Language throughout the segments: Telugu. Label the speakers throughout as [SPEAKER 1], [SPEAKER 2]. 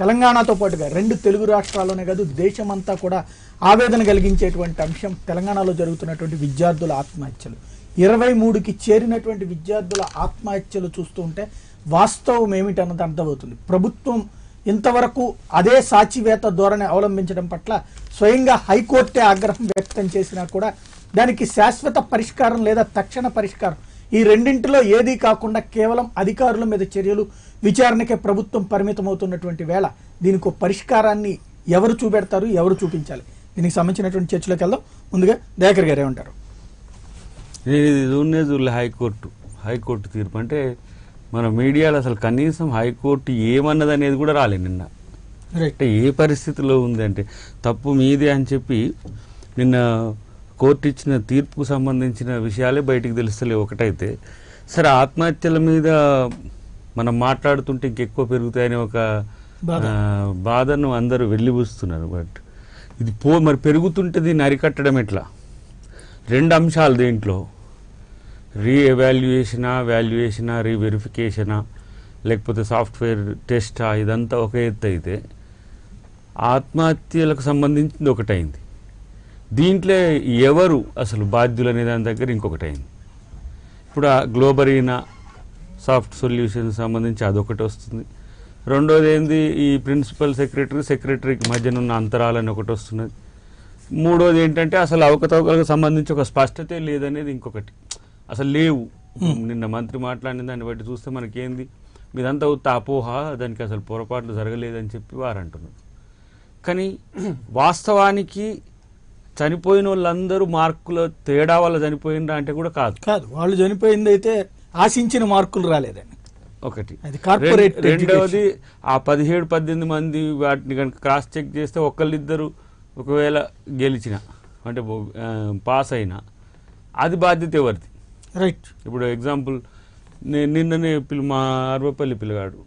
[SPEAKER 1] తెలంగాణతో పాటుగా 2 తెలుగు రాష్ట్రాల్లోనే కాదు దేశమంతా కూడా ఆవేదన కలిగించేటువంటి అంశం తెలంగాణలో జరుగుతున్నటువంటి విద్యార్థుల ఆత్మహత్యలు. 23కి చేరినటువంటి విద్యార్థుల ఆత్మహత్యలు చూస్తూ ఉంటే వాస్తవం ఏమిటన్నది అర్థమవుతుంది. ప్రభుత్వం ఇంతవరకు అదే సాచివేత ధోరణి అవలంబించడం పట్ల స్వయంగా హైకోర్టే ఆగ్రహం వ్యక్తం చేసినా కూడా దానికి శాశ్వత పరిష్కారం లేదా తక్షణ పరిష్కారం ఈ రెండింటిలో ఏదీ కాకుండా కేవలం అధికారుల మీద చర్యలు, విచారణకే ప్రభుత్వం పరిమితమవుతున్నటువంటి వేళ దీనికి పరిష్కారాన్ని ఎవరు చూపెడతారు, ఎవరు చూపించాలి? దీనికి సంబంధించినటువంటి చర్చలోకి వెళ్దాం. ముందుగా దయాకర్ గారు ఏమంటారు?
[SPEAKER 2] హైకోర్టు తీర్పు అంటే మన మీడియాలో అసలు కనీసం హైకోర్టు ఏమన్నది అనేది కూడా రాలేదు నిన్న. అంటే ఏ పరిస్థితిలో ఉంది అంటే తప్పు మీదే అని చెప్పి నిన్న కోర్టు ఇచ్చిన తీర్పుకు సంబంధించిన విషయాలే బయటికి తెలుస్తలేవు. ఒకటైతే సరే, ఆత్మహత్యల మీద మనం మాట్లాడుతుంటే ఇంకెక్కువ పెరుగుతాయని ఒక బాధను అందరూ వెళ్ళిబూస్తున్నారు. బట్ ఇది మరి పెరుగుతుంటే దీన్ని అరికట్టడం ఎట్లా? 2 అంశాలు దీంట్లో, రీఎవాల్యుయేషనా, వాల్యుయేషనా, రీవెరిఫికేషనా, లేకపోతే సాఫ్ట్వేర్ టెస్టా, ఇదంతా ఒక ఎత్తు అయితే ఆత్మహత్యలకు సంబంధించింది ఒకటైంది. దీంట్లో ఎవరు అసలు బాధ్యులు అనే దాని దగ్గర ఇంకొకటి అయింది. ఇప్పుడు ఆ గ్లోబరీనా సాఫ్ట్ సొల్యూషన్స్ సంబంధించి అదొకటి వస్తుంది. రెండోది ఏంది, ఈ ప్రిన్సిపల్ సెక్రటరీకి మధ్యనున్న అంతరాలని ఒకటి వస్తున్నది. మూడోది ఏంటంటే అసలు అవకతవకలకు సంబంధించి ఒక స్పష్టతే లేదనేది ఇంకొకటి. అసలు లేవు. నిన్న మంత్రి మాట్లాడిన దాన్ని బట్టి చూస్తే మనకేంది, మీదంతా ఉత్త అపోహ, దానికి అసలు పొరపాట్లు జరగలేదని చెప్పి వారు అంటున్నారు. కానీ వాస్తవానికి చనిపోయిన వాళ్ళందరూ మార్కుల తేడా వల్ల చనిపోయిందా అంటే కూడా కాదు.
[SPEAKER 1] వాళ్ళు చనిపోయింది అయితే ఆశించిన మార్కులు రాలేదని
[SPEAKER 2] ఒకటి.
[SPEAKER 1] రెండవది
[SPEAKER 2] ఆ 17-18 మంది వాటిని కనుక క్రాస్ చెక్ చేస్తే ఒకళ్ళిద్దరు ఒకవేళ గెలిచిన అంటే పాస్ అయినా అది బాధ్యత ఎవరిది?
[SPEAKER 1] రైట్.
[SPEAKER 2] ఇప్పుడు ఎగ్జాంపుల్ నిన్ననే మా అరవపల్లి పిల్లగాడు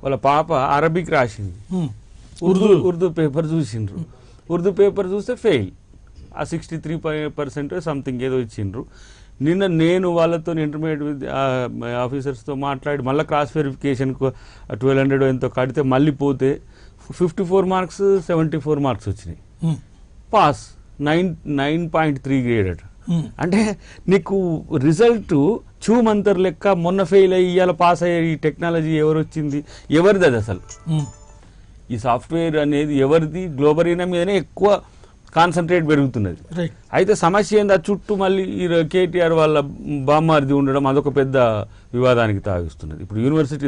[SPEAKER 2] వాళ్ళ పాప అరబిక్ రాసింది, ఉర్దూ పేపర్ చూసిండ్రు. ఉర్దూ పేపర్ చూస్తే ఫెయిల్. ఆ 63% సంథింగ్ ఏదో ఇచ్చిండ్రు. నిన్న నేను వాళ్ళతో ఇంటర్మీడియట్ ఆఫీసర్స్తో మాట్లాడి మళ్ళీ క్రాస్ వెరిఫికేషన్కు 1200 ఎంతో కడితే మళ్ళీ పోతే 54 మార్క్స్ 74 మార్క్స్ వచ్చినాయి. Pass 9.3 graded. అంటే నీకు రిజల్ట్ చూమంతర్ లెక్క మొన్న ఫెయిల్ అయ్యి ఇవాళ పాస్ అయ్యే ఈ టెక్నాలజీ ఎవరు వచ్చింది, ఎవరిది అది అసలు? ఈ సాఫ్ట్వేర్ అనేది ఎవరిది? గ్లోబరీనా మీదనే ఎక్కువ కాన్సన్ట్రేట్ పెరుగుతున్నది. అయితే సమస్య ఏంది, ఆ చుట్టూ మళ్ళీ ఈ కేటీఆర్ వాళ్ళ బామ్మారిది ఉండడం అదొక పెద్ద వివాదానికి తావిస్తున్నది. ఇప్పుడు యూనివర్సిటీ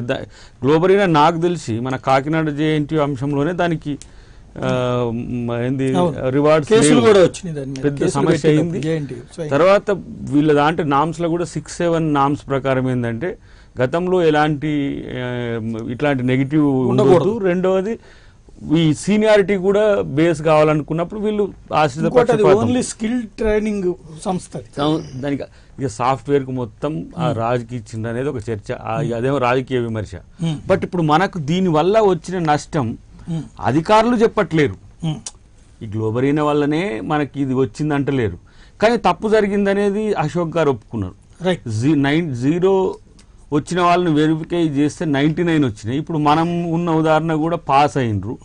[SPEAKER 2] గ్లోబరీనా నాకు తెలిసి మన కాకినాడ జేఎన్టీ అంశంలోనే దానికి ఏంది రివార్డ్స్ పెద్ద సమస్య అయింది. తర్వాత వీళ్ళ దాంట్లో నామ్స్లో కూడా 6-7 నామ్స్ ప్రకారం ఏంటంటే గతంలో ఇట్లాంటి నెగిటివ్ ఉండకూడదు. రెండవది ఈ సీనియారిటీ కూడా బేస్ కావాలనుకున్నప్పుడు వీళ్ళు
[SPEAKER 1] స్కిల్ ట్రైనింగ్ సంస్థ
[SPEAKER 2] దానికి ఇక సాఫ్ట్వేర్ కు మొత్తం ఆ రాజుకి ఇచ్చింది అనేది ఒక చర్చ. అదేమో రాజకీయ విమర్శ. బట్ ఇప్పుడు మనకు దీని వల్ల వచ్చిన నష్టం అధికారులు చెప్పట్లేరు. ఈ గ్లోబరీనా వల్లనే మనకి ఇది వచ్చిందంటలేరు, కానీ తప్పు జరిగిందనేది అశోక్ గారు ఒప్పుకున్నారు. 0 వచ్చిన వాళ్ళని వెరిఫై చేస్తే 99 వచ్చినాయి. ఇప్పుడు మనం ఉన్న ఉదాహరణ కూడా పాస్ అయినరు.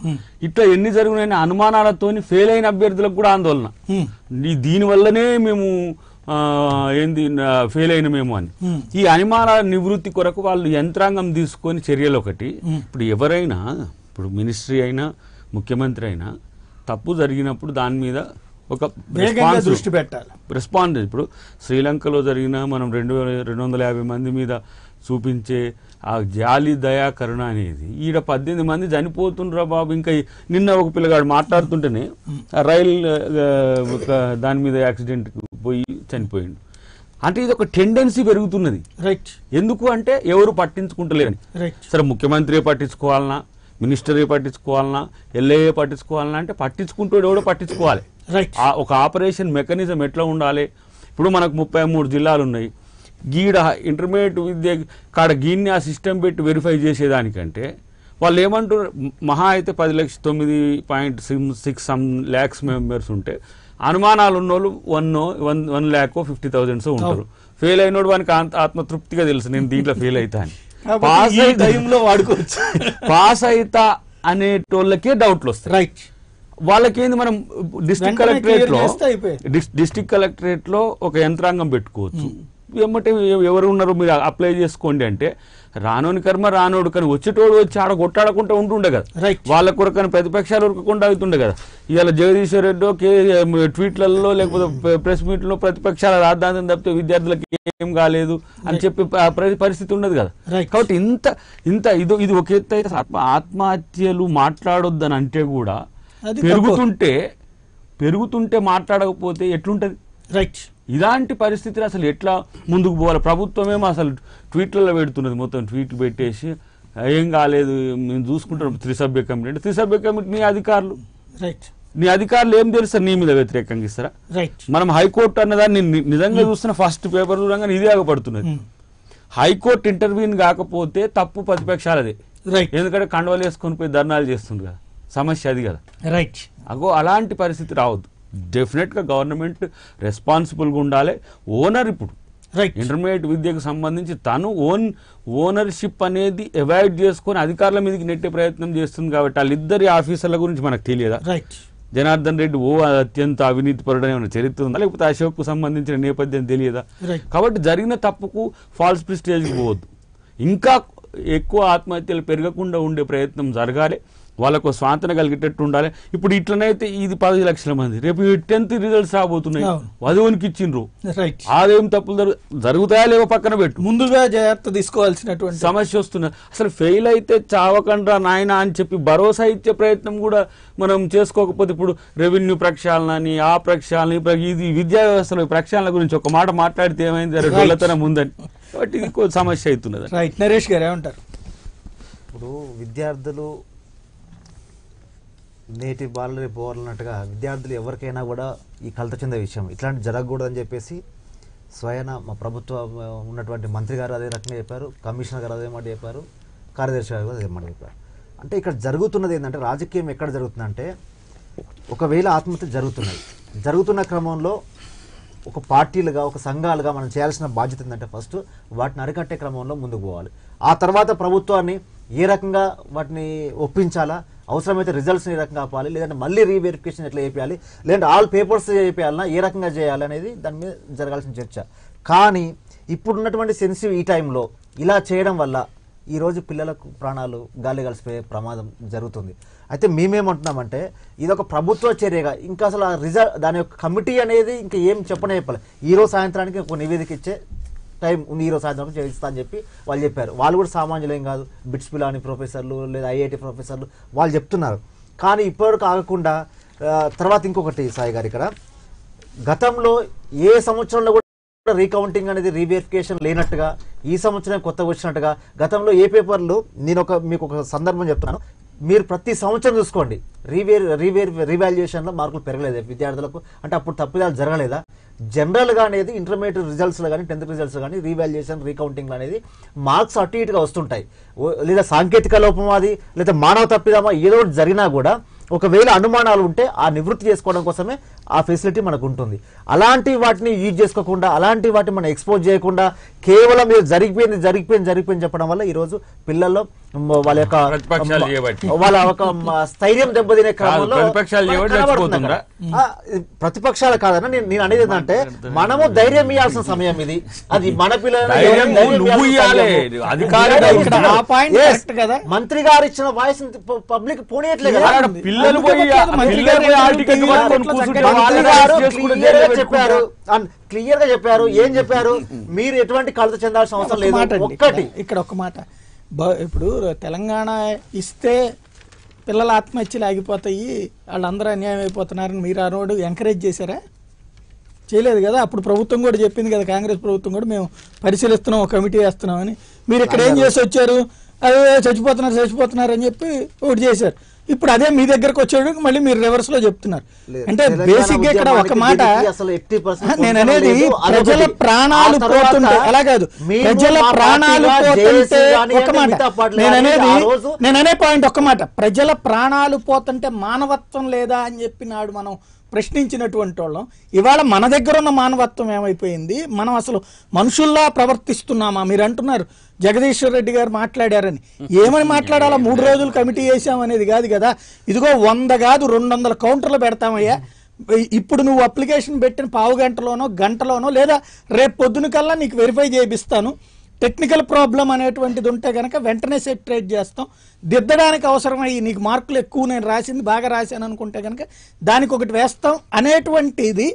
[SPEAKER 2] ఇట్లా ఎన్ని జరిగిన అనుమానాలతోని ఫెయిల్ అయిన అభ్యర్థులకు కూడా ఆందోళన, దీనివల్లనే మేము ఏంది ఫెయిల్ అయిన మేము అని. ఈ అనుమానాల నివృత్తి కొరకు వాళ్ళు యంత్రాంగం తీసుకొని చర్యలు ఒకటి. ఇప్పుడు ఎవరైనా, ఇప్పుడు మినిస్ట్రీ అయినా ముఖ్యమంత్రి అయినా తప్పు జరిగినప్పుడు దాని మీద ఒక
[SPEAKER 1] దృష్టి పెట్టాలి,
[SPEAKER 2] రెస్పాన్స్. ఇప్పుడు శ్రీలంకలో జరిగిన మనం 250 మంది మీద చూపించే ఆ జాలి దయా కరుణ అనేది ఈడ 18 మంది చనిపోతుండ్రా బాబు. ఇంకా నిన్న ఒక పిల్లగాడు మాట్లాడుతుంటేనే రైలు దాని మీద యాక్సిడెంట్ పోయి చనిపోయిండు. అంటే ఇది ఒక టెండెన్సీ పెరుగుతున్నది.
[SPEAKER 1] రైట్.
[SPEAKER 2] ఎందుకు అంటే ఎవరు పట్టించుకుంటలేరని. సరే, ముఖ్యమంత్రి పట్టించుకోవాలన్నా, మినిస్టరే పట్టించుకోవాలన్నా, ఎల్ఏఏ పట్టించుకోవాలన్నా అంటే పట్టించుకుంటూ ఎవడో పట్టించుకోవాలి. ఒక ఆపరేషన్ మెకానిజం ఎట్లా ఉండాలి? ఇప్పుడు మనకు 33 జిల్లాలు ఉన్నాయి. గీడ ఇంటర్మీడియట్ విద్య కాడ గీన్ని ఆ సిస్టమ్ పెట్టి వెరిఫై చేసేదానికంటే వాళ్ళు ఏమంటారు, మహా అయితే 10,9.6 lakhs మెంబర్స్ ఉంటే అనుమానాలు ఉన్నోళ్ళు 1,50,000 ఉంటారు. ఫెయిల్ అయినోడు వానికి ఆత్మతృప్తిగా తెలుసు నేను దీంట్లో ఫెయిల్ అవుతా అని. పాస్
[SPEAKER 1] టైంలో వాడుకోవచ్చు.
[SPEAKER 2] పాస్ అయితా అనేటోళ్ళకే డౌట్లు వస్తాయి.
[SPEAKER 1] రైట్.
[SPEAKER 2] వాళ్ళకేంది, మనం డిస్ట్రిక్ట్ కలెక్టరేట్ లో
[SPEAKER 1] అయిపోయింది.
[SPEAKER 2] డిస్ట్రిక్ట్ కలెక్టరేట్ లో ఒక యంత్రాంగం పెట్టుకోవచ్చు. ఏమంటే ఎవరు ఉన్నారో మీరు అప్లై చేసుకోండి అంటే రానోని కర్మ రానోడు, కానీ వచ్చేటోడు వచ్చి ఆడ కొట్టాడకుండా ఉంటుండే కదా. వాళ్ళ కొరకని ప్రతిపక్షాలు ఉరకకుండా అవుతుండే కదా. ఇవాళ జగదీశ్వర్ రెడ్డో ట్వీట్లలో లేకపోతే ప్రెస్ మీట్లో ప్రతిపక్షాల రాద్ధాంతం తప్పితే విద్యార్థులకు ఏం కాలేదు అని చెప్పి పరిస్థితి ఉండదు కదా. కాబట్టి ఇది ఒక ఎత్తు అయితే ఆత్మహత్యలు మాట్లాడొద్దని అంటే కూడా పెరుగుతుంటే మాట్లాడకపోతే ఎట్లుంటది.
[SPEAKER 1] రైట్.
[SPEAKER 2] ఇలాంటి పరిస్థితులు అసలు ఎట్లా ముందుకు పోవాలి? ప్రభుత్వమేమో అసలు ట్వీట్లలో పెడుతున్నది, మొత్తం ట్వీట్లు పెట్టేసి ఏం కాలేదు మేము చూసుకుంటాం. త్రిసభ్య కమిటీ అంటే త్రిసభ్య కమిటీ నీ అధికారులు, నీ అధికారులు ఏం తెలుస్తారు? నీ మీద వ్యతిరేకంగా ఇస్తారా? మనం హైకోర్టు అన్నదాన్ని నిజంగా చూస్తున్న ఫస్ట్ పేపర్ చూడంగా ఇదే ఆగపడుతున్నది. హైకోర్టు ఇంటర్వ్యూని కాకపోతే తప్పు ప్రతిపక్షాలదే. ఎందుకంటే కండవలు వేసుకొని పోయి ధర్నాలు చేస్తుంది కదా, సమస్య అది కదా. రైట్. అలాంటి పరిస్థితి రావద్దు. డెఫినెట్ గా గవర్నమెంట్ రెస్పాన్సిబుల్ గా ఉండాలి. ఓనర్ ఇప్పుడు ఇంటర్మీడియట్ విద్యకు సంబంధించి తను ఓనర్షిప్ అనేది అవాయిడ్ చేసుకొని అధికారుల మీదకి నెట్టే ప్రయత్నం చేస్తుంది. కాబట్టి వాళ్ళిద్దరి ఆఫీసర్ల గురించి మనకు తెలియదా? జనార్దన్ రెడ్డి అత్యంత అవినీతి పరుడనే చరిత్ర ఉందా, లేకపోతే అశోక్ కు సంబంధించిన నేపథ్యం తెలియదా? కాబట్టి జరిగిన తప్పుకు ఫాల్స్ ప్రిస్టేజ్కి పోవద్దు. ఇంకా ఎక్కువ ఆత్మహత్యలు పెరగకుండా ఉండే ప్రయత్నం జరగాలి. వాళ్ళకు స్వాంతన కలిగేటట్టు ఉండాలి. ఇప్పుడు ఇట్లనైతే ఇది 10 లక్షల మంది, రేపు 10th రిజల్ట్స్ రాబోతున్నాయి, వధువునికి ఇచ్చిండ్రు, అదేం తప్పులు జరుగుతాయా లేవో పక్కన పెట్టు,
[SPEAKER 1] ముందుగా జాగ్రత్త తీసుకోవాల్సినటువంటి
[SPEAKER 2] సమస్య వస్తున్నది. అసలు ఫెయిల్ అయితే చావకండ్రా నాయన అని చెప్పి భరోసా ఇచ్చే ప్రయత్నం కూడా మనం చేసుకోకపోతే, ఇప్పుడు రెవెన్యూ ప్రక్షాళనని ఆ ప్రక్షాళన ఇది విద్యా వ్యవస్థలో ప్రక్షాళన గురించి ఒక మాట మాట్లాడితే ఏమైంది డొల్లతనం ఉందని, కాబట్టి ఇది సమస్య అవుతున్నది.
[SPEAKER 1] రైట్. నరేష్ గారు ఏమంటారు?
[SPEAKER 3] ఇప్పుడు విద్యార్థులు నేటి బాల రేపు పోవాలన్నట్టుగా విద్యార్థులు ఎవరికైనా కూడా ఈ కలత చెందే విషయం ఇట్లాంటి జరగకూడదని చెప్పేసి స్వయన మా ప్రభుత్వ ఉన్నటువంటి మంత్రి గారు అదే రకంగా చెప్పారు, కమిషనర్ గారు అదే మాట చెప్పారు, కార్యదర్శి గారు అదే మాట చెప్పారు. అంటే ఇక్కడ జరుగుతున్నది ఏంటంటే రాజకీయం ఎక్కడ జరుగుతుందంటే, ఒకవేళ ఆత్మహత్య జరుగుతున్న క్రమంలో ఒక పార్టీలుగా ఒక సంఘాలుగా మనం చేయాల్సిన బాధ్యత ఏంటంటే ఫస్ట్ వాటిని అరికట్టే క్రమంలో ముందుకు పోవాలి. ఆ తర్వాత ప్రభుత్వాన్ని ఏ రకంగా వాటిని ఒప్పించాలా, అవసరమైతే రిజల్ట్స్ని ఏ రకంగా ఆపాలి, లేదంటే మళ్ళీ రీవెరిఫికేషన్ ఎట్లా చేయాలి, లేదంటే ఆల్ పేపర్స్ చేయాలన్నా ఏ రకంగా చేయాలి అనేది దాని మీద జరగాల్సిన చర్చ. కానీ ఇప్పుడున్నటువంటి సెన్సిటివ్ ఈ టైంలో ఇలా చేయడం వల్ల ఈరోజు పిల్లలకు ప్రాణాలు గాలి కలిసిపోయే ప్రమాదం జరుగుతుంది. అయితే మేమేమంటున్నామంటే ఇది ఒక ప్రభుత్వ చర్యగా ఇంకా అసలు దాని యొక్క కమిటీ అనేది ఇంకా ఏం చెప్పాలి. ఈరోజు సాయంత్రానికి ఒక నివేదిక ఇచ్చే టైం ఉంది, ఈరోజు సాయంత్రం చేయిస్తా అని చెప్పి వాళ్ళు చెప్పారు. వాళ్ళు కూడా సామాన్యులేం కాదు, బిట్స్ పిలాని ప్రొఫెసర్లు లేదా ఐఐటి ప్రొఫెసర్లు వాళ్ళు చెప్తున్నారు. కానీ ఇప్పటివరకు ఆగకుండా తర్వాత ఇంకొకటి సాయి గారు, ఇక్కడ గతంలో ఏ సంవత్సరంలో కూడా రీకౌంటింగ్ అనేది రీవెరిఫికేషన్ లేనట్టుగా ఈ సంవత్సరం కొత్తగా వచ్చినట్టుగా గతంలో ఏ పేపర్లు నేను మీకు ఒక సందర్భం చెప్తున్నాను, మీరు ప్రతి సంవత్సరం చూసుకోండి రీవాల్యుయేషన్లో మార్కులు పెరగలేదు విద్యార్థులకు. అంటే అప్పుడు తప్పిదాలు జరగలేదా? జనరల్గా అనేది ఇంటర్మీడియట్ రిజల్ట్స్లో కానీ 10th రిజల్ట్స్ కానీ రీవాల్యుయేషన్ రీకౌంటింగ్ అనేది మార్క్స్ అటు ఇటుగా వస్తుంటాయి. లేదా సాంకేతిక లోపమాది లేదా మానవ తప్పిదమా ఏదో జరిగినా కూడా ఒకవేళ అనుమానాలు ఉంటే ఆ నివృత్తి చేసుకోవడం కోసమే ఆ ఫెసిలిటీ మనకు ఉంటుంది. అలాంటి వాటిని యూజ్ చేసుకోకుండా, అలాంటి వాటిని మనం ఎక్స్పోజ్ చేయకుండా కేవలం మీరు జరిగిపోయింది చెప్పడం వల్ల ఈరోజు పిల్లల్లో వాళ్ళ యొక్క స్థైర్యం దెబ్బతినే క్రమంలో ప్రతిపక్షాలు కాదన్నా నేను అనేది ఏంటంటే మనము ధైర్యం ఇవ్వాల్సిన సమయం ఇది. అది మన మంత్రి గారు ఇచ్చిన వాయిస్ పబ్లిక్ పోనీయట్లేదు కదా. క్లియర్ గా చెప్పారు. ఏం చెప్పారు? మీరు ఎటువంటి కలత చెందాల్సిన అవసరం లేదు. ఒక్కటి
[SPEAKER 1] ఇక్కడ ఒక మాట, ఇప్పుడు తెలంగాణ ఇస్తే పిల్లల ఆత్మహత్యలు ఆగిపోతాయి, వాళ్ళందరూ అన్యాయం అయిపోతున్నారని మీరు ఆ రోడ్డు ఎంకరేజ్ చేశారా? చేయలేదు కదా. అప్పుడు ప్రభుత్వం కూడా చెప్పింది కదా, కాంగ్రెస్ ప్రభుత్వం కూడా మేము పరిశీలిస్తున్నాం, ఒక కమిటీ వేస్తున్నాం అని. మీరు ఇక్కడ ఏం చేసి వచ్చారు? అదే చచ్చిపోతున్నారు అని చెప్పి ఒకటి చేశారు. ఇప్పుడు అదే మీ దగ్గరకు వచ్చేటప్పుడు మళ్ళీ మీరు రివర్స్ లో చెప్తున్నారు. అంటే బేసిక్ గా ఇక్కడ ఒక మాట నేను అనేది, ప్రజల ప్రాణాలు పోతుంటే అలా కాదు, ప్రజల ప్రాణాలు పోతుంటే ఒక మాట నేననే పాయింట్ ఒక మాట, ప్రజల ప్రాణాలు పోతుంటే మానవత్వం లేదా అని చెప్పి నాడు మనం ప్రశ్నించినటువంటి వాళ్ళం. ఇవాళ మన దగ్గర ఉన్న మానవత్వం ఏమైపోయింది? మనం అసలు మనుషుల్లా ప్రవర్తిస్తున్నామా? మీరు అంటున్నారు జగదీశ్వర్ రెడ్డి గారు మాట్లాడారని. ఏమని మాట్లాడాలా? 3 రోజులు కమిటీ వేసామనేది కాదు కదా. ఇదిగో 100 కాదు 200 కౌంటర్లు పెడతామయ్యా, ఇప్పుడు నువ్వు అప్లికేషన్ పెట్టిన పావు గంటలోనో గంటలోనో లేదా రేపు పొద్దున కల్లా నీకు వెరిఫై చేపిస్తాను, టెక్నికల్ ప్రాబ్లం అనేటువంటిది ఉంటే కనుక వెంటనే సెటిల్ చేస్తాం, దిద్దడానికి అవసరమయ్యి నీకు మార్కులు ఎక్కువ నేను రాసింది బాగా రాశాను అనుకుంటే కనుక దానికి ఒకటి వేస్తాం అనేటువంటిది.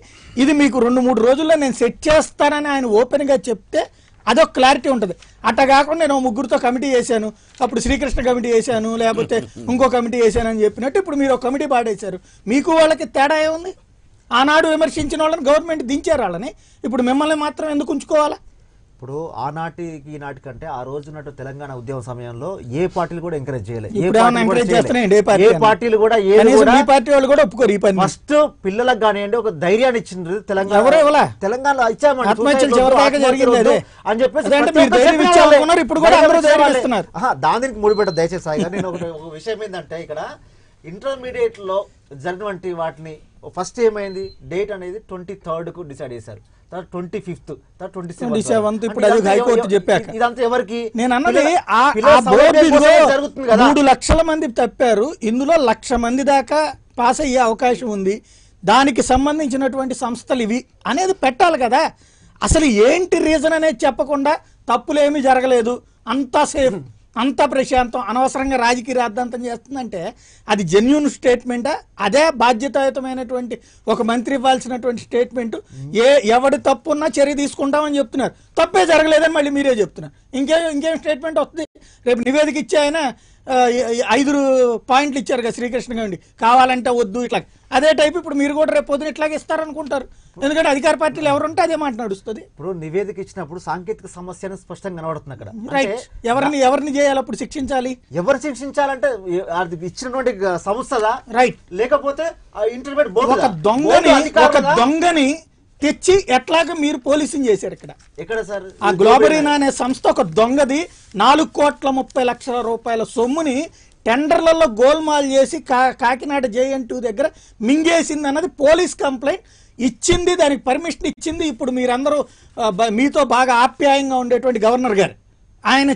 [SPEAKER 1] ఇది మీకు 2-3 రోజుల్లో నేను సెట్ చేస్తానని ఆయన ఓపెన్గా చెప్తే అదొక క్లారిటీ ఉంటుంది. అట్లా కాకుండా నేను 3 కమిటీ చేశాను, అప్పుడు శ్రీకృష్ణ కమిటీ చేశాను, లేకపోతే ఇంకో కమిటీ చేశాను అని చెప్పినట్టు ఇప్పుడు మీరు ఒక కమిటీ పాడేశారు. మీకు వాళ్ళకి తేడా ఏముంది? ఆనాడు విమర్శించిన వాళ్ళని గవర్నమెంట్ దించారు, వాళ్ళని ఇప్పుడు మిమ్మల్ని మాత్రం ఎందుకు ఉంచుకోవాలా?
[SPEAKER 3] ఇప్పుడు ఆనాటికి ఈనాటి కంటే ఆ రోజు ఉన్నట్టు తెలంగాణ ఉద్యమ సమయంలో ఏ పార్టీలు కూడా ఎంకరేజ్ చేయలేదు. ఏ పార్టీలు కూడా
[SPEAKER 1] ఒప్పుకోరు.
[SPEAKER 3] ఫస్ట్ పిల్లలకు కానివ్వండి ఒక ధైర్యాన్ని ఇచ్చిండ్రు తెలంగాణలో ఇచ్చామండి అని చెప్పేసి దానికి ముడిపెట్ట. దయచేసి సాయి గారు, నేను ఒక విషయం ఏంటంటే ఇక్కడ ఇంటర్మీడియట్ లో జరిగినటువంటి వాటిని ఫస్ట్ ఏమైంది, డేట్ అనేది 23rd కు డిసైడ్ చేశారు, 25th, 27th
[SPEAKER 1] ఇప్పుడు అది హైకోర్టు చెప్పాక
[SPEAKER 3] ఇదంతా ఎవరికి
[SPEAKER 1] నేను అన్నది 3 లక్షల మంది తప్పారు, ఇందులో 1,00,000 మంది దాకా పాస్ అయ్యే అవకాశం ఉంది, దానికి సంబంధించినటువంటి సంస్థలు ఇవి అనేది పెట్టాలి కదా. అసలు ఏంటి రీజన్ అనేది చెప్పకుండా తప్పులేమీ జరగలేదు, అంతా సేఫ్, అంతా ప్రశాంతం, అనవసరంగా రాజకీయ రాద్ధాంతం చేస్తుందంటే అది జెన్యూన్ స్టేట్మెంటా? అదే బాధ్యతాయుతమైనటువంటి ఒక మంత్రి ఇవ్వాల్సినటువంటి స్టేట్మెంట్. ఎవడు తప్పున్నా చర్య తీసుకుంటామని చెప్తున్నారు, తప్పే జరగలేదని మళ్ళీ మీరే చెప్తున్నారు. ఇంకేం స్టేట్మెంట్ వస్తుంది? రేపు నివేదిక ఇచ్చే ఆయన 5 పాయింట్లు ఇచ్చారు కదా శ్రీకృష్ణ గాండి, కావాలంటే వద్దు ఇట్లా. అదే టైప్ ఇప్పుడు మీరు కూడా రేపు పొద్దున ఇట్లాగే ఇస్తారనుకుంటారు, ఎందుకంటే అధికార పార్టీలు ఎవరుంటే అదే మాట నడుస్తుంది.
[SPEAKER 3] ఇప్పుడు నివేదిక ఇచ్చినప్పుడు సాంకేతిక సమస్య స్పష్టంగా కనబడుతుంది అక్కడ.
[SPEAKER 1] రైట్, ఎవరిని చేయాలి అప్పుడు శిక్షించాలి?
[SPEAKER 3] ఎవరు శిక్షించాలంటే ఇచ్చినటువంటి సంస్థదా,
[SPEAKER 1] రైట్,
[SPEAKER 3] లేకపోతే ఇంటర్మీడియట్ బోర్డు
[SPEAKER 1] ఒక దొంగని తెచ్చి ఎట్లాగా మీరు పోలీసింగ్ చేశారు ఇక్కడ
[SPEAKER 3] సార్.
[SPEAKER 1] ఆ గ్లోబరీనా అనే సంస్థ ఒక దొంగది 4,30,00,000 రూపాయల సొమ్ముని టెండర్లలో గోల్మాల్ చేసి కాకినాడ JN2 దగ్గర మింగేసింది అన్నది పోలీస్ కంప్లైంట్ ఇచ్చింది, దానికి పర్మిషన్ ఇచ్చింది. ఇప్పుడు మీరందరూ మీతో బాగా ఆప్యాయంగా ఉండేటువంటి గవర్నర్ గారు, ఆయన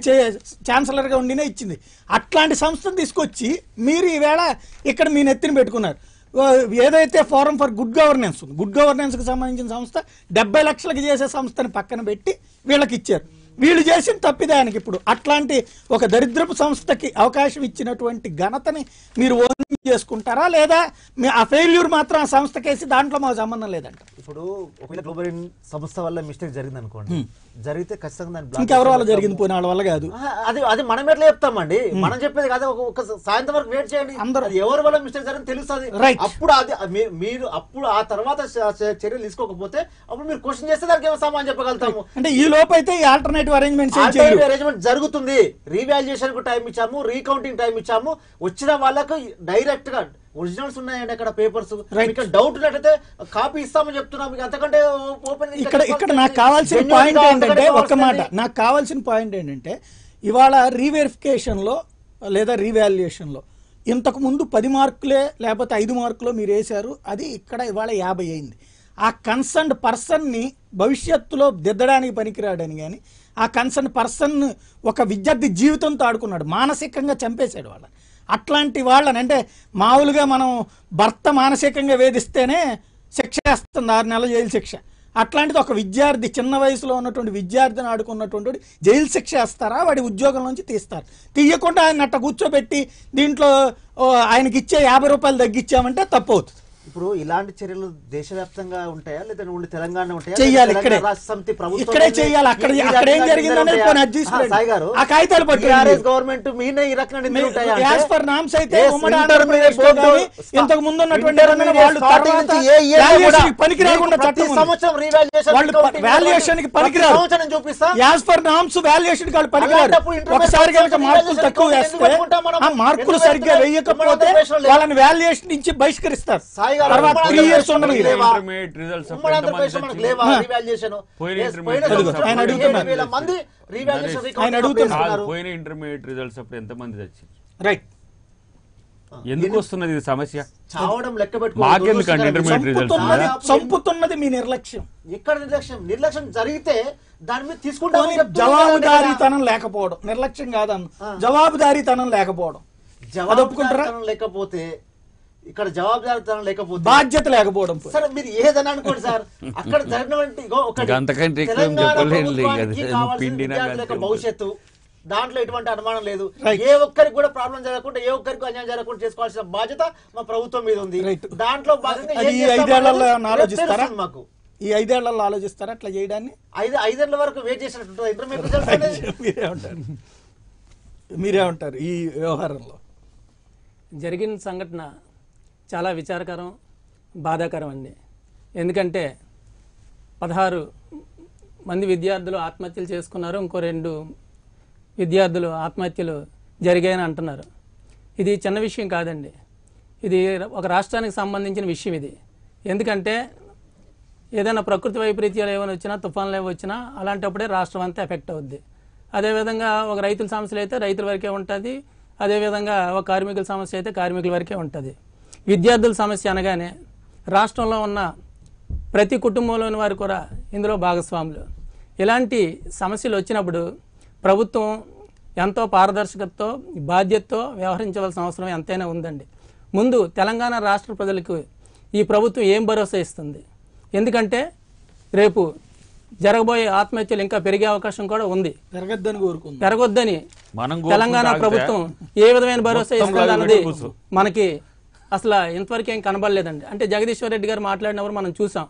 [SPEAKER 1] ఛాన్సలర్గా ఉండినే ఇచ్చింది. అట్లాంటి సంస్థను తీసుకొచ్చి మీరు ఈవేళ ఇక్కడ మీ నెత్తిని పెట్టుకున్నారు. ఏదైతే ఫోరం ఫర్ గుడ్ గవర్నెన్స్ ఉంది, గుడ్ గవర్నెన్స్కి సంబంధించిన సంస్థ 70 లక్షలకి చేసే సంస్థని పక్కన పెట్టి వీళ్ళకి ఇచ్చారు. వీళ్ళు చేసిన తప్పిదానికి ఇప్పుడు అట్లాంటి ఒక దరిద్రపు సంస్థకి అవకాశం ఇచ్చినటువంటి ఘనతని మీరు ఓన్ చేసుకుంటారా, లేదా ఆ ఫెయిల్యూర్ మాత్రం ఆ సంస్థకేసి దాంట్లో మాకు సంబంధం లేదంట?
[SPEAKER 3] ఇప్పుడు ఒకవేళ గ్లోబల్ సంస్థ వల్ల మిస్టేక్ జరిగింది అనుకోండి, జరిగితే ఖచ్చితంగా
[SPEAKER 1] ఇంకెవరి వల్ల జరిగింది, పోయిన వాళ్ళ వల్ల కాదు.
[SPEAKER 3] అది మనం ఎట్లా చెప్తామండి, మనం చెప్పేది కాదు. ఒక సాయంత్రం వరకు వెయిట్ చేయండి, అందరూ ఎవరి వల్ల మిస్టేక్ జరిగింది తెలుస్తుంది. అప్పుడు అది మీరు అప్పుడు ఆ తర్వాత చర్యలు తీసుకోకపోతే అప్పుడు మీరు క్వశ్చన్ చేస్తే దానికి ఏమో సమాధానం చెప్పగలుగుతాము.
[SPEAKER 1] అంటే ఈ లోపు అయితే ఈ ఆల్టర్నేటివ్
[SPEAKER 3] అరేంజ్మెంట్ జరుగుతుంది. రీవాల్యుయేషన్ కు టైం ఇచ్చాము, రీకౌంటింగ్ టైం ఇచ్చాము. వచ్చిన వాళ్ళకు డైరెక్ట్ గా ఒరిజినల్స్ ఉన్నాయండి అక్కడ పేపర్స్, డౌట్ ఉన్నట్టయితే కాపీ ఇస్తామని చెప్తున్నాం. అంతకంటే ఓపెన్
[SPEAKER 1] ఇక్కడ నాకు కావాల్సిన పాయింట్ ఏంటంటే, ఒక్క మాట నాకు కావాల్సిన పాయింట్ ఏంటంటే, ఇవాళ రీవెరిఫికేషన్లో లేదా రీవాల్యుయేషన్లో ఇంతకు ముందు 10 మార్కులే లేకపోతే 5 మార్కులో మీరు వేశారు, అది ఇక్కడ ఇవాళ 50 అయింది. ఆ కన్సర్న్డ్ పర్సన్ని భవిష్యత్తులో దిద్దడానికి పనికిరాడని కానీ ఆ కన్సర్న్ పర్సన్ ఒక విద్యార్థి జీవితంతో ఆడుకున్నాడు, మానసికంగా చంపేశాడు వాళ్ళని. అట్లాంటి వాళ్ళని అంటే మామూలుగా మనం భర్త మానసికంగా వేధిస్తేనే శిక్ష వేస్తుంది, 6 నెలల జైలు శిక్ష. అట్లాంటిది ఒక విద్యార్థి, చిన్న వయసులో ఉన్నటువంటి విద్యార్థిని ఆడుకున్నటువంటి జైలు శిక్ష వేస్తారా, వాడి ఉద్యోగం నుంచి తీస్తారు. తీయకుండా ఆయన అట్ట కూర్చోబెట్టి దీంట్లో ఆయనకి ఇచ్చే 50 రూపాయలు తగ్గించామంటే తప్పు అవుతుంది.
[SPEAKER 3] ఇప్పుడు ఇలాంటి చర్యలు దేశవ్యాప్తంగా ఉంటాయా లేదా ఓన్లీ తెలంగాణ ఉంటాయా?
[SPEAKER 1] చేయాలి, ఇక్కడే చేయాలి. అక్కడ ఏం జరిగిందని ఆ కాగితాలు
[SPEAKER 3] గవర్నమెంట్ మీనే ఈ రకంగా
[SPEAKER 1] అయితే ఇంతకు ముందు ఉన్నటువంటి పనికి రాకుండా వాల్యుయేషన్ కి పనికిరారు. యాజ్ పర్ నామ్స్ వాల్యుయేషన్ కి పనికిరారు. ఒకసారి కనుక మార్కులు తక్కువ వేస్తే ఆ మార్కులు సరిగ్గా వేయకపోతే వాళ్ళని వాల్యుయేషన్ నుంచి బహిష్కరిస్తారు.
[SPEAKER 2] పోయిన ఇంటర్మీడియట్ రిజల్ట్స్ అప్పుడు ఎంత మంది తెచ్చింది?
[SPEAKER 1] రైట్,
[SPEAKER 2] ఎందుకు వస్తున్నది ఇది సమస్య?
[SPEAKER 3] చావడం లెక్క
[SPEAKER 2] మాకెందుకండి ఇంటర్మీడియట్ రిజల్ట్స్?
[SPEAKER 1] చంపుతున్నది మీ నిర్లక్ష్యం.
[SPEAKER 3] ఎక్కడ నిర్లక్ష్యం జరిగితే దాని మీద తీసుకుంటాం.
[SPEAKER 1] జవాబుదారీతనం లేకపోవడం నిర్లక్ష్యం కాదన్న, జవాబుదారీతనం లేకపోవడం.
[SPEAKER 3] జవాబుదారీతనం లేకపోతే, ఇక్కడ జవాబుదారీతనం లేకపోతే
[SPEAKER 1] బాధ్యత లేకపోవడం.
[SPEAKER 3] సరే మీరు ఏదైనా అనుకోండి సార్, అక్కడ జరిగినటువంటి
[SPEAKER 2] అంతకంటే
[SPEAKER 3] భవిష్యత్తు దాంట్లో ఎటువంటి అనుమానం లేదు. ఏ ఒక్కరికి కూడా ప్రాబ్లం జరగకుండా, ఏ ఒక్కరికి అన్యాయం జరగకుండా చేసుకోవాల్సిన బాధ్యత మా ప్రభుత్వం మీద ఉంది. దాంట్లో
[SPEAKER 1] మాకు ఈ 5 ఏళ్లలో ఆలోచిస్తారా అట్లా చేయడాన్ని?
[SPEAKER 3] 5 ఏళ్ల వరకు వెయిట్ చేసినట్టు ఇంటర్మీడియట్.
[SPEAKER 1] మీరే ఉంటారు ఈ వ్యవహారంలో?
[SPEAKER 4] జరిగిన సంఘటన చాలా విచారకరం, బాధాకరం అండి. ఎందుకంటే 16 మంది విద్యార్థులు ఆత్మహత్యలు చేసుకున్నారు, ఇంకో 2 విద్యార్థులు ఆత్మహత్యలు జరిగాయని అంటున్నారు. ఇది చిన్న విషయం కాదండి, ఇది ఒక రాష్ట్రానికి సంబంధించిన విషయం ఇది. ఎందుకంటే ఏదైనా ప్రకృతి వైపరీత్యాలు ఏమైనా వచ్చినా, తుఫాన్లు ఏమైనా వచ్చినా అలాంటప్పుడే రాష్ట్రం అంతా ఎఫెక్ట్ అవుద్ది. అదేవిధంగా ఒక రైతుల సమస్యలు అయితే రైతుల వరకే ఉంటుంది, అదేవిధంగా ఒక కార్మికుల సమస్య అయితే కార్మికుల వరకే ఉంటుంది. విద్యార్థుల సమస్య అనగానే రాష్ట్రంలో ఉన్న ప్రతి కుటుంబంలోని వారు కూడా ఇందులో భాగస్వాములు. ఇలాంటి సమస్యలు వచ్చినప్పుడు ప్రభుత్వం ఎంతో పారదర్శకతతో, బాధ్యతతో వ్యవహరించవలసిన అవసరం ఎంతైనా ఉందండి. ముందు తెలంగాణ రాష్ట్ర ప్రజలకు ఈ ప్రభుత్వం ఏం భరోసా ఇస్తుంది? ఎందుకంటే రేపు జరగబోయే ఆత్మహత్యలు ఇంకా పెరిగే అవకాశం కూడా ఉంది. పెరగొద్దని తెలంగాణ ప్రభుత్వం ఏ విధమైన భరోసా ఇస్తుంది అన్నది మనకి అసలు ఇంతవరకు ఏం కనబడలేదండి. అంటే జగదీశ్వర్ రెడ్డి గారు మాట్లాడినప్పుడు మనం చూసాం.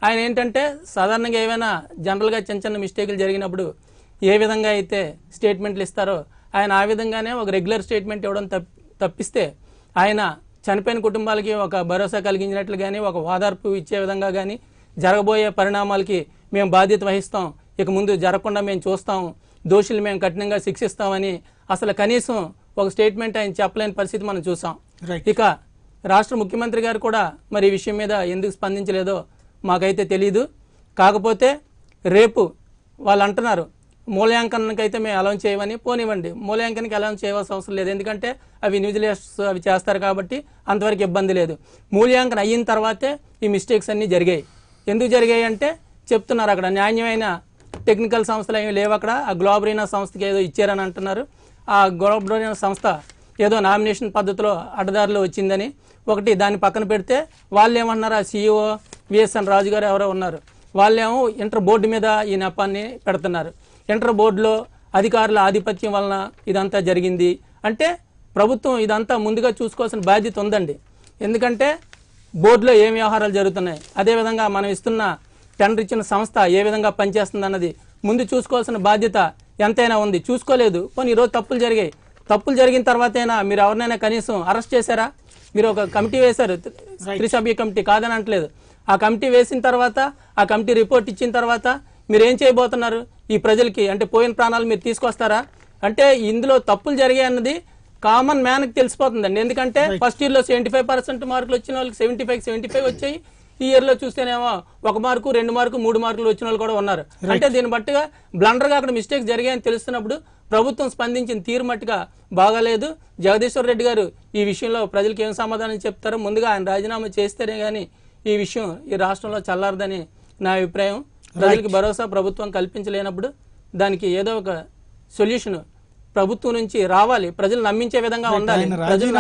[SPEAKER 4] ఆయన ఏంటంటే సాధారణంగా ఏమైనా జనరల్గా చిన్న చిన్న మిస్టేకులు జరిగినప్పుడు ఏ విధంగా అయితే స్టేట్మెంట్లు ఇస్తారో ఆయన ఆ విధంగానే ఒక రెగ్యులర్ స్టేట్మెంట్ ఇవ్వడం తప్పిస్తే ఆయన చనిపోయిన కుటుంబాలకి ఒక భరోసా కలిగించినట్లు కానీ, ఒక ఓదార్పు ఇచ్చే విధంగా కానీ, జరగబోయే పరిణామాలకి మేము బాధ్యత వహిస్తాం, ఇక ముందు జరగకుండా మేము చూస్తాం, దోషులు మేము కఠినంగా శిక్షిస్తామని అసలు కనీసం ఒక స్టేట్మెంట్ ఆయన చెప్పలేని పరిస్థితి మనం చూసాం. ఇక రాష్ట్ర ముఖ్యమంత్రి గారు కూడా మరి ఈ విషయం మీద ఎందుకు స్పందించలేదో మాకైతే తెలియదు. కాకపోతే రేపు వాళ్ళు అంటున్నారు మూల్యాంకనానికి అయితే మేము అలౌన్స్ చేయమని. పోనివ్వండి, మూల్యాంకనానికి అలౌన్స్ చేయవలసిన అవసరం లేదు, ఎందుకంటే అవి ఇన్విజిలేటర్స్ అవి చేస్తారు కాబట్టి అంతవరకు ఇబ్బంది లేదు. మూల్యాంకనం అయిన తర్వాతే ఈ మిస్టేక్స్ అన్నీ జరిగాయి. ఎందుకు జరిగాయి అంటే చెప్తున్నారు అక్కడ నాణ్యమైన టెక్నికల్ సంస్థలు ఏమి లేవు అక్కడ. ఆ గ్లోబరీనా సంస్థకి ఏదో ఇచ్చారని అంటున్నారు. ఆ గ్లోబరీనా సంస్థ ఏదో నామినేషన్ పద్ధతిలో అడ్డదారిలో వచ్చిందని ఒకటి దాన్ని పక్కన పెడితే వాళ్ళు ఏమన్నారు, ఆ CEO విఎస్ఎన్ రాజు గారు ఎవరో ఉన్నారు, వాళ్ళేమో ఇంటర్ బోర్డు మీద ఈ నెపాన్ని పెడుతున్నారు. ఇంటర్ బోర్డులో అధికారుల ఆధిపత్యం వలన ఇదంతా జరిగింది అంటే ప్రభుత్వం ఇదంతా ముందుగా చూసుకోవాల్సిన బాధ్యత ఉందండి. ఎందుకంటే బోర్డులో ఏం వ్యవహారాలు జరుగుతున్నాయి, అదేవిధంగా మనం ఇస్తున్న టెండర్ ఇచ్చిన సంస్థ ఏ విధంగా పనిచేస్తుంది అన్నది ముందు చూసుకోవాల్సిన బాధ్యత ఎంతైనా ఉంది. చూసుకోలేదు, పోనీ ఈరోజు తప్పులు జరిగాయి, తప్పులు జరిగిన తర్వాతైనా మీరు ఎవరినైనా కనీసం అరెస్ట్ చేశారా? మీరు ఒక కమిటీ వేశారు, త్రిసభ్య కమిటీ, కాదని అంటలేదు. ఆ కమిటీ వేసిన తర్వాత, ఆ కమిటీ రిపోర్ట్ ఇచ్చిన తర్వాత మీరు ఏం చేయబోతున్నారు? ఈ ప్రజలకి అంటే పోయిన ప్రాణాలు మీరు తీసుకొస్తారా? అంటే ఇందులో తప్పులు జరిగాయి అన్నది కామన్ మ్యాన్కి తెలిసిపోతుందండి. ఎందుకంటే ఫస్ట్ ఇయర్లో 75% మార్కులు వచ్చిన వాళ్ళకి 75 వచ్చాయి. ఈ ఇయర్లో చూస్తేనేమో 1 మార్కు, 2 మార్కు, 3 మార్కులు వచ్చిన వాళ్ళు కూడా ఉన్నారు. అంటే దీన్ని బట్టిగా బ్లండర్గా అక్కడ మిస్టేక్స్ జరిగాయని తెలుస్తున్నప్పుడు ప్రభుత్వం స్పందించిన తీరు మట్టుగా బాగాలేదు. జగదీశ్వర్ రెడ్డి గారు ఈ విషయంలో ప్రజలకు ఏం సమాధానం చెప్తారో ముందుగా ఆయన రాజీనామా చేస్తేనే కానీ ఈ విషయం ఈ రాష్ట్రంలో చల్లారదని నా అభిప్రాయం. ప్రజలకు భరోసా ప్రభుత్వం కల్పించలేనప్పుడు దానికి ఏదో ఒక సొల్యూషన్ ప్రభుత్వం నుంచి రావాలి, ప్రజలు నమ్మించే విధంగా ఉండాలి. ప్రజలు